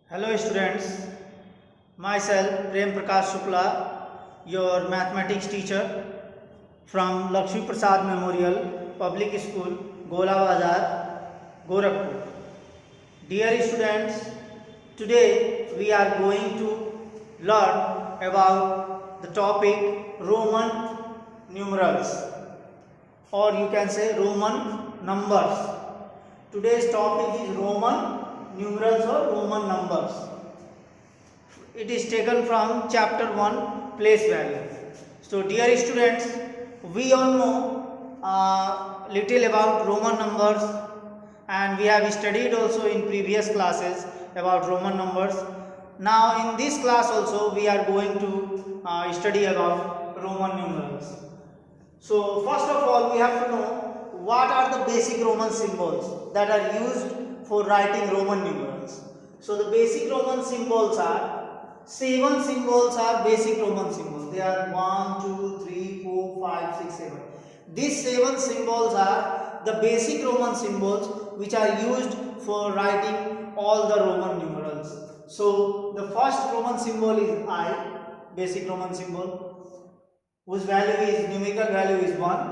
Hello students, myself Prem Prakash Shukla, your mathematics teacher from Lakshmi Prasad Memorial Public School, Gola Bazar, Gorakhpur. Dear students, today we are going to learn about the topic Roman numerals, or you can say Roman numbers. Today's topic is Roman numerals or Roman numbers. It is taken from chapter 1, place value. So dear students, we all know little about Roman numbers, and we have studied also in previous classes about Roman numbers. Now in this class also we are going to study about Roman numerals. So first of all we have to know what are the basic Roman symbols that are used for writing Roman numerals. So the basic Roman symbols are 7 symbols are basic Roman symbols. They are 1, 2, 3, 4, 5, 6, 7. These 7 symbols are the basic Roman symbols which are used for writing all the Roman numerals. So the first Roman symbol is I, basic Roman symbol, whose value is numerical value is 1,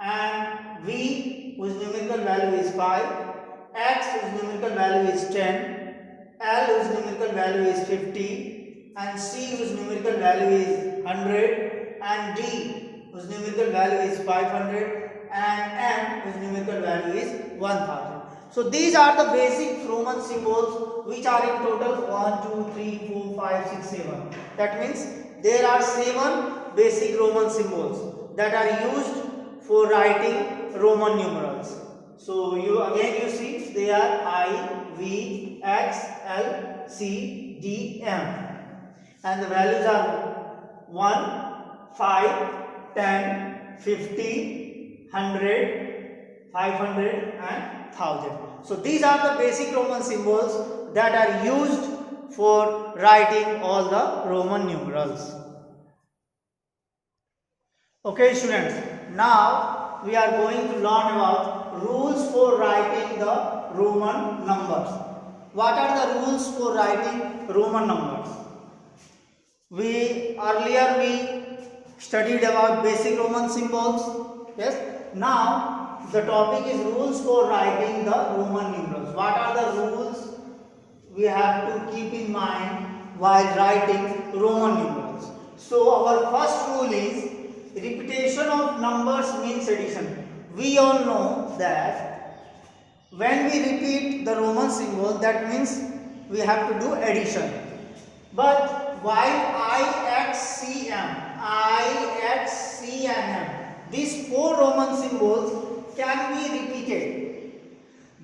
and V, whose numerical value is 5, X, whose numerical value is 10, L, whose numerical value is 50, and C, whose numerical value is 100, and D, whose numerical value is 500, and M, whose numerical value is 1000. So these are the basic Roman symbols which are in total 1, 2, 3, 4, 5, 6, 7. That means there are 7 basic Roman symbols that are used for writing Roman numerals. So you see they are I, V, X, L, C, D, M, and the values are 1, 5, 10, 50, 100, 500 and 1000. So these are the basic Roman symbols that are used for writing all the Roman numerals. Okay students, now we are going to learn about rules for writing the Roman numbers. What are the rules for writing Roman numbers? Earlier we studied about basic Roman symbols. Yes. Now the topic is rules for writing the Roman numerals. What are the rules we have to keep in mind while writing Roman numerals? So our first rule is repetition of numbers means addition. We all know that when we repeat the Roman symbol, that means we have to do addition. But while I, X, C, M, these 4 Roman symbols can be repeated.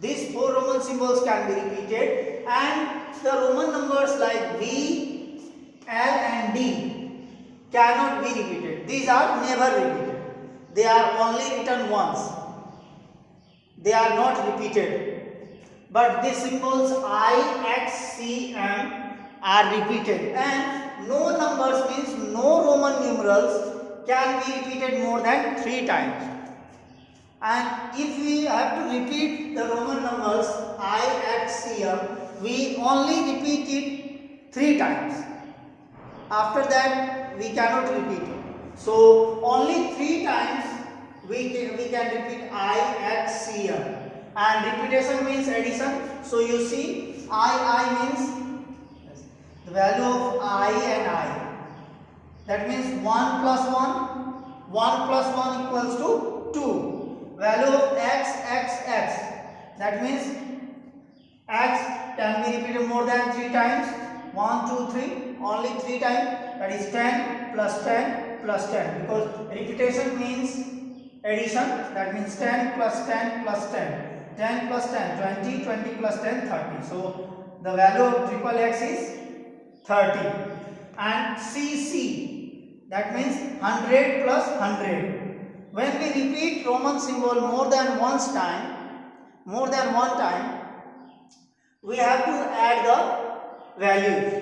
These 4 Roman symbols can be repeated, and the Roman numbers like V, L and D cannot be repeated. These are never repeated. They are only written once. They are not repeated. But these symbols I, X, C, M are repeated, and no numbers means no Roman numerals can be repeated more than 3 times. And if we have to repeat the Roman numbers I, X, C, M, we only repeat it 3 times. After that we cannot repeat it. So only 3 times we can repeat I, X, C, M. And repetition means addition. So you see I means the value of I and I. That means 1 plus 1, 1 plus 1 equals to 2. Value of X, X, X. That means X can be repeated more than 3 times. 1, 2, 3, only 3 times. That is 10 plus 10 plus 10, because repetition means addition. That means 10 plus 10 plus 10, 10 plus 10, 20, 20 plus 10, 30. So the value of triple X is 30. And CC, that means 100 plus 100. When we repeat Roman symbol more than one time, we have to add the values,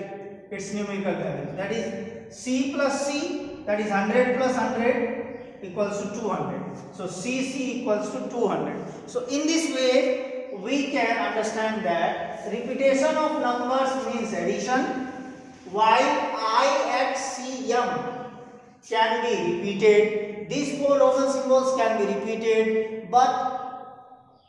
its numerical value. That is C plus C, that is 100 plus 100 equals to 200. So CC equals to 200. So in this way we can understand that repetition of numbers means addition, while IXCM can be repeated. These four Roman symbols can be repeated, but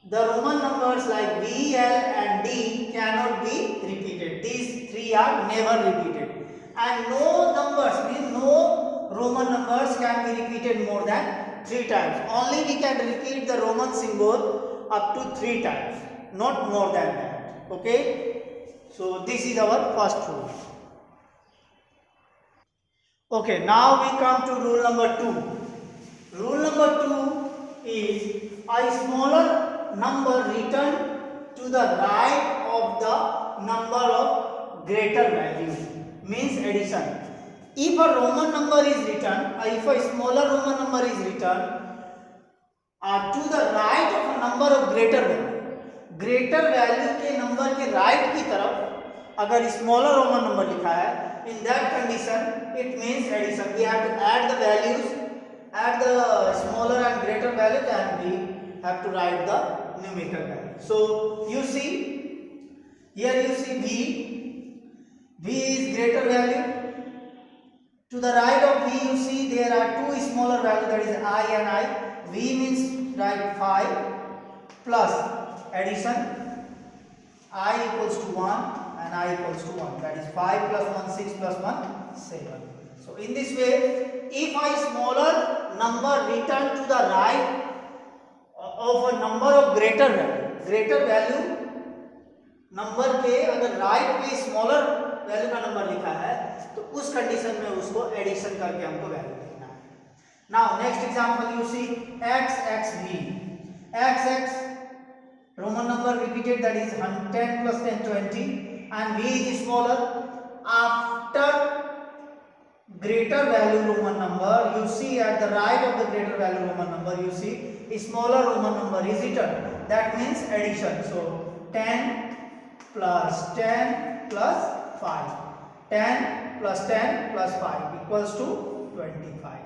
the Roman numbers like V, L and D cannot be repeated. These three are never repeated. And no numbers, means no Roman numbers can be repeated more than 3 times. Only we can repeat the Roman symbol up to 3 times, not more than that. Okay? So this is our first rule. Okay, now we come to rule number 2. Rule number 2 is a smaller number written to the right of the number of greater value, means addition. If a Roman number is written, if a smaller Roman number is written to the right of a number of greater value के number के right की तरफ अगर smaller Roman number लिखा है, in that condition it means addition. We have to add the values, add the smaller and greater values, and we have to write the numerical value. So you see here, you see V is greater value. To the right of V you see there are two smaller values, that is I and I. V means write 5 plus addition, I equals to 1 and I equals to 1, that is 5 plus 1 6 plus 1 7. So in this way, if a smaller number written to the right of a number of greater value number के अगर right में smaller value का number लिखा है तो उस condition में उसको एडिशन करके हमको वैल्यू लिखना है. Now next example you see x Roman number repeated, that is 10 plus 10 20, and V is smaller. After greater value Roman number, you see at the right of the greater value Roman number, you see a smaller Roman number is written. That means addition. So 10 plus 10 plus 5. 10 plus 10 plus 5 equals to 25.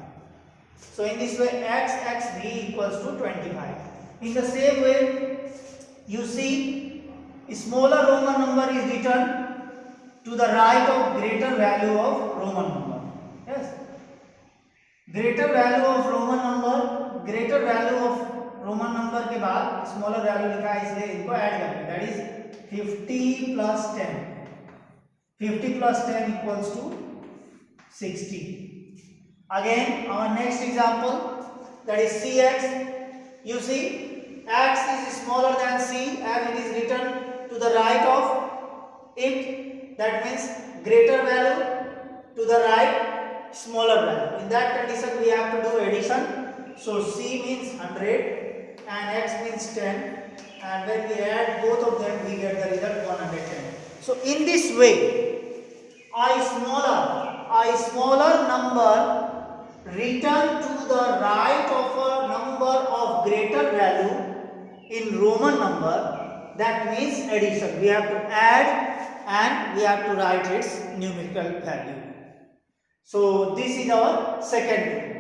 So in this way xv equals to 25. In the same way, you see a smaller Roman number is written to the right of greater value of Roman number. Yes, greater value of Roman number के बाद smaller value लिखा है, इसलिए इनको add करेंगे. That is 50 plus 10. 50 plus 10 equals to 60. Again, our next example, that is cx. You see, x is smaller than c and it is written to the right of it. That means greater value to the right, smaller value. In that condition, we have to do addition. So c means 100 and x means 10, and when we add both of them, we get the result 110. So in this way, a smaller number written to the right of a number of greater value in Roman number, that means addition. We have to add and we have to write its numerical value. So this is our second rule.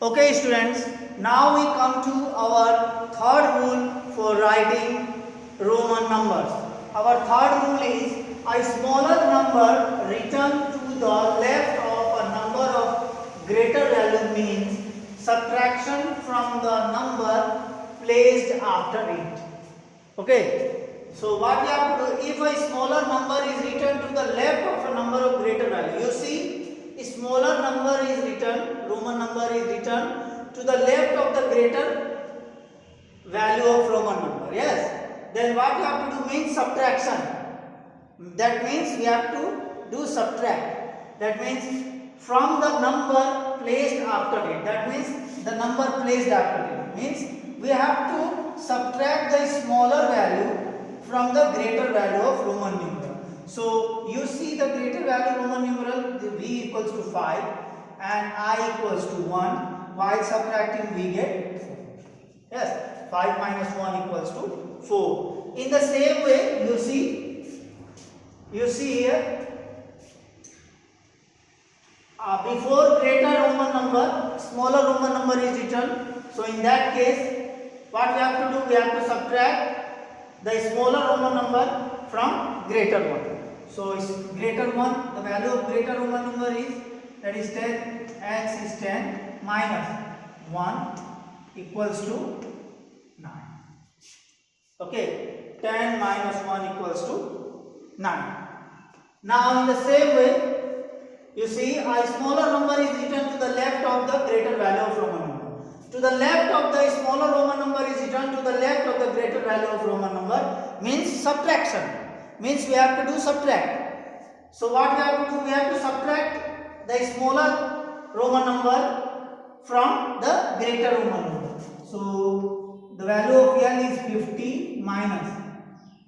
Okay students, now we come to our third rule for writing Roman numbers. Our third rule is a smaller number written to the left of a number of greater value means subtraction from the number placed after it. Okay, so what we have to do, if a smaller number is written to the left of a number of greater value, you see a smaller number is written, Roman number is written to the left of the greater value of Roman number. Yes, then what you have to do means subtraction. That means we have to do subtract. That means from the number placed after it. That means the number placed after it. Means we have to subtract the smaller value from the greater value of Roman numeral. So you see the greater value Roman numeral, the v equals to 5 and I equals to 1. While subtracting we get 4. Yes, 5 minus 1 equals to 4. In the same way, you see here, before greater Roman number, smaller Roman number is written. So in that case, what we have to do? We have to subtract the smaller Roman number from greater one. So it's greater one. The value of greater Roman number is, that is 10. X is 10 minus 1 equals to 9. Okay, 10 minus 1 equals to 9. Now in the same way, you see a smaller number is written to the left of the greater value of Roman number. To the left of the smaller Roman number is written to the left of the greater value of Roman number, means subtraction. Means we have to do subtract. So what we have to do? We have to subtract the smaller Roman number from the greater Roman number. So the value of L is 50 minus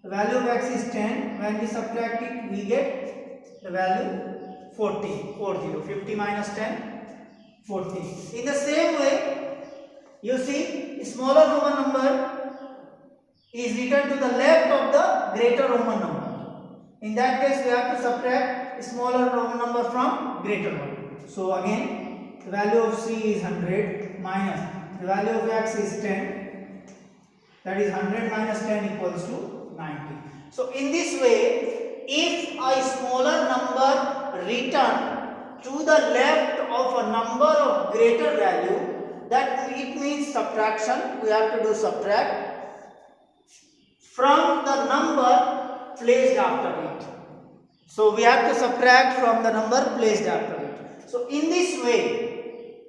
the value of X is 10. When we subtract it, we get the value 40. 50 minus 10, 40. In the same way, you see, smaller Roman number is written to the left of the greater Roman number. In that case, we have to subtract smaller Roman number from greater one. So again, the value of C is 100 minus the value of X is 10. That is 100 minus 10 equals to 90. So in this way, if a smaller number written to the left of a number of greater value, that it means subtraction. We have to do subtract from the number placed after it. So we have to subtract from the number placed after it. So in this way,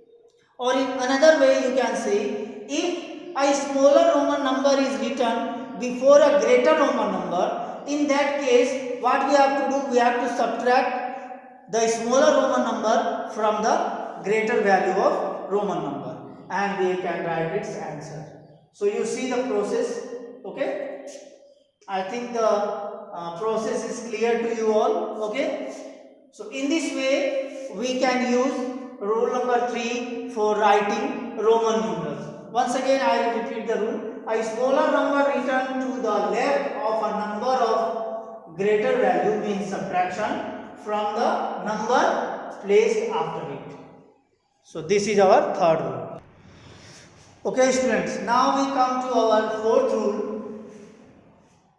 or in another way you can say, if a smaller Roman number is written before a greater Roman number, in that case what we have to do? We have to subtract the smaller Roman number from the greater value of Roman number, and we can write its answer. So you see the process. Okay, I think the process is clear to you all. Okay, so in this way we can use rule number 3 for writing Roman numerals. Once again I will repeat the rule. A smaller number written to the left of a number of greater value means subtraction from the number placed after it. So this is our third rule. Okay students, now we come to our fourth rule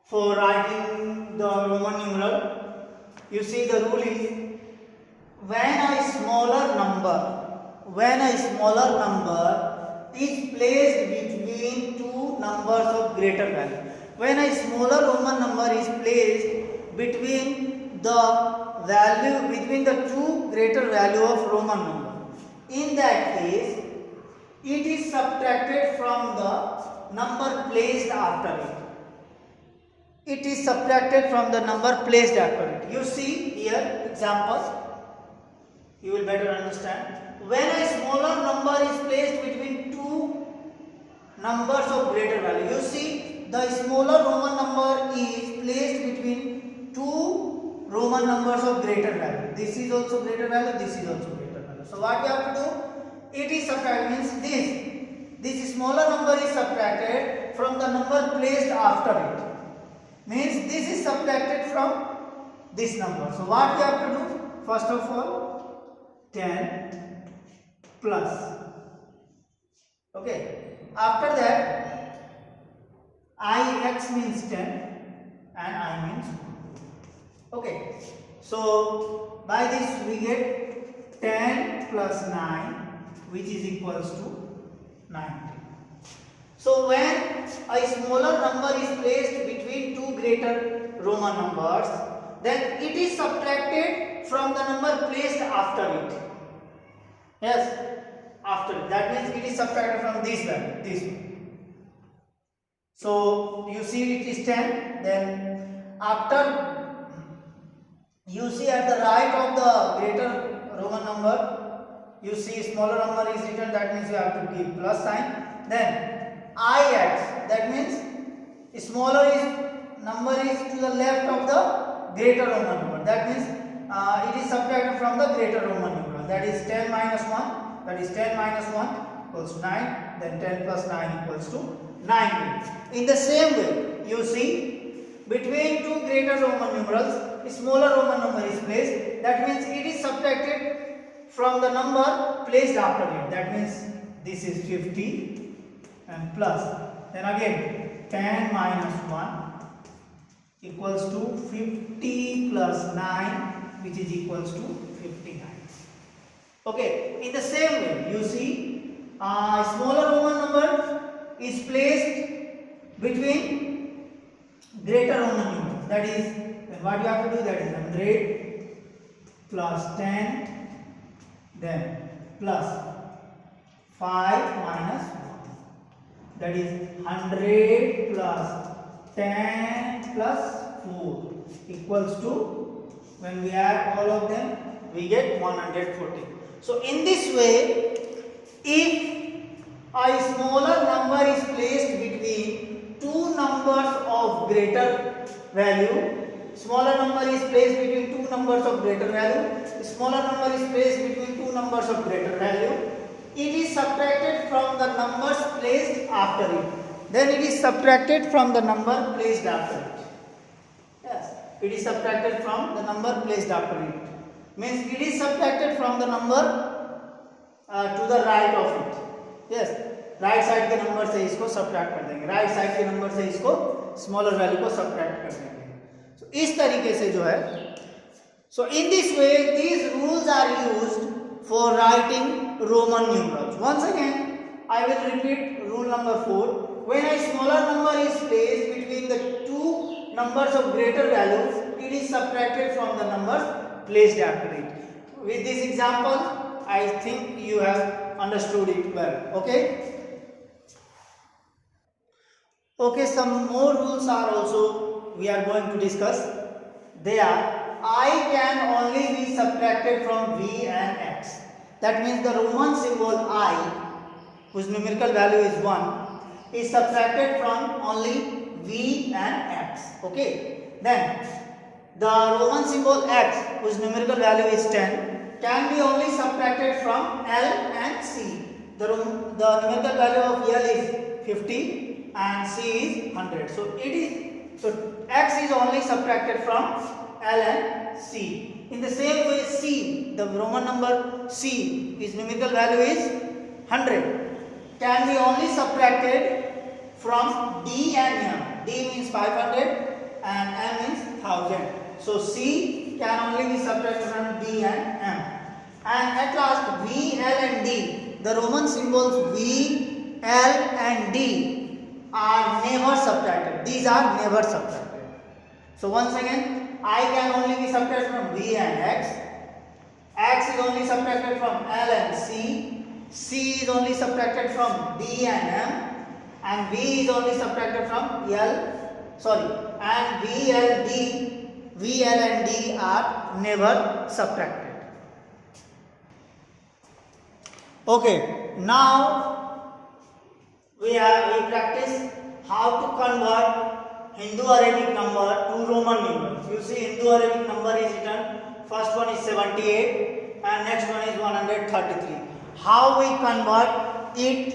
for writing the Roman numeral. You see the rule is, when a smaller number is placed between two numbers of greater value. When a smaller Roman number is placed between the two greater value of Roman number, in that case it is subtracted from the number placed after it. It is subtracted from the number placed after it. You see here examples, you will better understand. When a smaller number is placed between two numbers of greater value, you see the smaller Roman number is placed between two Roman numbers of greater value. This is also greater value, this is also greater value. So what you have to do? It is subtracted, means this smaller number is subtracted from the number placed after it. Means this is subtracted from this number. So what we have to do? First of all, 10 plus. Okay. After that, Ix means 10 and I means 1. Okay. So by this we get 10 plus 9, which is equals to 90. So when a smaller number is placed between two greater Roman numbers, then it is subtracted from the number placed after it. Yes, after it. That means it is subtracted from this value, this one. So you see it is 10. Then after, you see at the right of the greater Roman number, you see smaller number is written. That means you have to give plus sign. Then Ix, that means smaller number is to the left of the greater Roman number. That means it is subtracted from the greater Roman number. That is 10 minus 1. That is 10 minus 1 equals to 9. Then 10 plus 9 equals to 90. In the same way, you see between two greater Roman numerals, a smaller Roman number is placed. That means it is subtracted from the number placed after it. That means this is 50 and plus then again 10 minus 1 equals to 50 plus 9, which is equals to 59. Okay, in the same way, you see a smaller Roman number is placed between greater Roman numerals. That is, then what you have to do, that is 100 plus 10, then plus 5 minus 1. That is 100 plus 10 plus 4 equals to, when we add all of them, we get 140. So in this way, if a smaller number is placed between two numbers of greater value, smaller number is placed between two numbers of greater value, smaller number is placed between two numbers of greater value, it is subtracted from the numbers placed after it. Then it is subtracted from the number placed after it. Yes, it is subtracted from the number placed after it. Means it is subtracted from the number to the right of it. Yes, right side के number से इसको subtract कर देंगे, right side के number से इसको smaller value को subtract कर देंगे. So, इस तरीके से जो है, so in this way these rules are used for writing Roman numerals. Once again, I will repeat rule number 4. When a smaller number is placed between the two numbers of greater value, it is subtracted from the numbers placed after it. With this example, I think you have understood it well. Okay? Okay, some more rules are also we are going to discuss. They are, I can only be subtracted from V and X. That means the Roman symbol I, whose numerical value is 1, is subtracted from only V and X. Okay. Then the Roman symbol X, whose numerical value is 10, can be only subtracted from L and C. The numerical value of L is 50 and C is 100. So X is only subtracted from L and C. In the same way, C, the Roman number C, its numerical value is 100, can be only subtracted from D and M. D means 500 and M means 1000. So C can only be subtracted from D and M. And at last, V, L and D, the Roman symbols V, L and D are never subtracted. These are never subtracted. So once again, I can only be subtracted from V and X. X is only subtracted from L and C. C is only subtracted from D and M. And V is only subtracted from and V, L and D are never subtracted. Okay, now we practice how to convert Hindu Arabic number to Roman numerals. You see, Hindu Arabic number is written, first one is 78 and next one is 133. How we convert it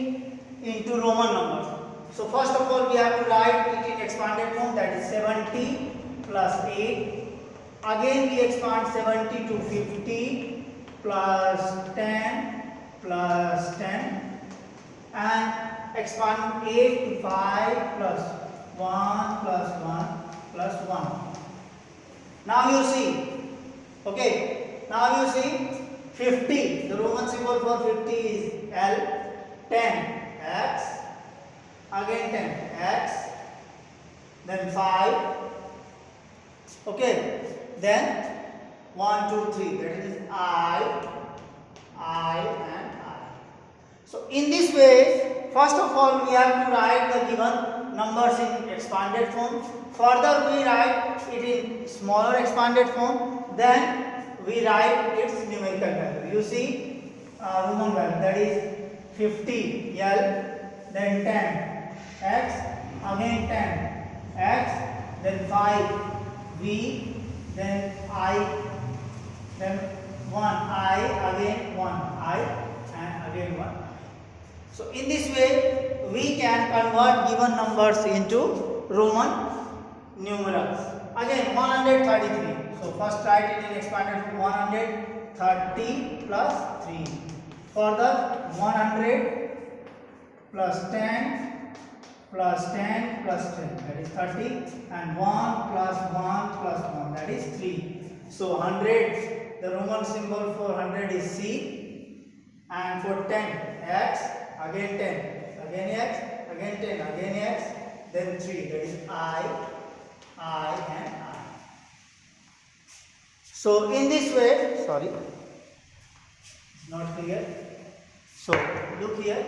into Roman numbers? So first of all, we have to write it in expanded form, that is 70 plus 8. Again we expand 70 to 50 plus 10 plus 10 and expand 8 to 5 plus 1 plus 1 plus 1. Now you see, okay, now you see 50, the Roman symbol for 50 is L, 10 X, again 10 X, then 5, okay, then 1, 2, 3, that is I and I. So in this way, first of all we have to write the given numbers in expanded form. Further we write it in smaller expanded form. Then we write its numerical value. You see Roman value, that is 50 L, then 10 X, again 10 X, then 5 V, then I, then 1 I, again 1 I, and again 1. So in this way we can convert given numbers into Roman numerals. Again 133. So first write it in expanded form, 130 plus 3. Further 100 plus 10 plus 10 plus 10, that is 30, and 1 plus 1 plus 1, that is 3. So 100, the Roman symbol for 100 is C, and for 10, X, again 10, again X, again 10, again X, then 3, that is I, and I. So in this way, sorry, it's not clear. So look here,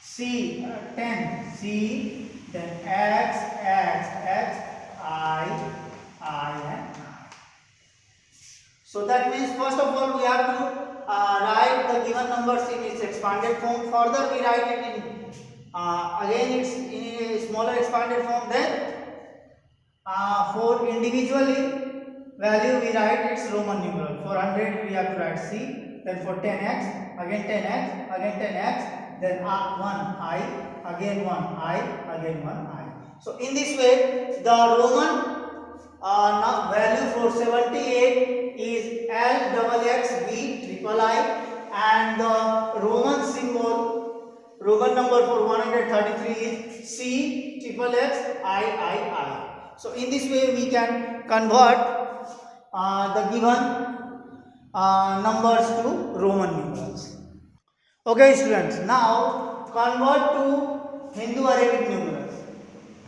C, 10, C, then X, I, and I. So that means first of all we have to write the given numbers in its expanded form. Further we write it in again it's in a smaller expanded form. Then for individually value we write its Roman numeral. For 100 we have to write C. Then for 10x, again 10x, again 10x, then 1I, again 1I, again 1I. So in this way, the Roman value for 78 is LXXVIII, and the Roman symbol, Roman number for 133 is CXXXII. So in this way, we can convert the given numbers to Roman numerals. Okay students, now convert to Hindu-Arabic numerals.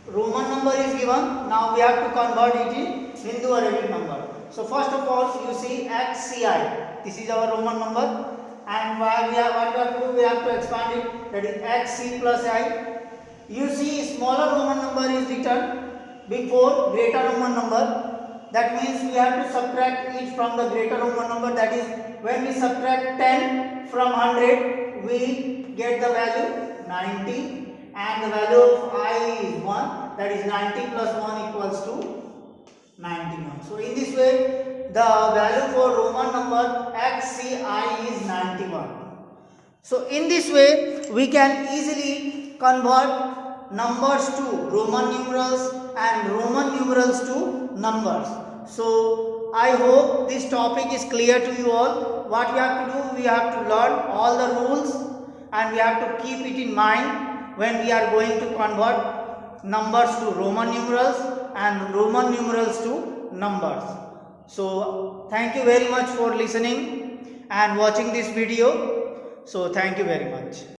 Roman number is given, now we have to convert it in Hindu-Arabic number. So first of all, you see XCI, this is our Roman number, and what we have to do, we have to expand it, that is XC plus I. You see smaller Roman number is written before greater Roman number. That means we have to subtract it from the greater Roman number. That is, when we subtract 10 from 100, we get the value 90, and the value of I is 1. That is 90 plus 1 equals to 91. So in this way, the value for Roman number XCI is 91. So in this way, we can easily convert numbers to Roman numerals and Roman numerals to numbers. So I hope this topic is clear to you all. What we have to do, we have to learn all the rules, and we have to keep it in mind when we are going to convert numbers to Roman numerals and Roman numerals to numbers. So thank you very much for listening and watching this video. So thank you very much.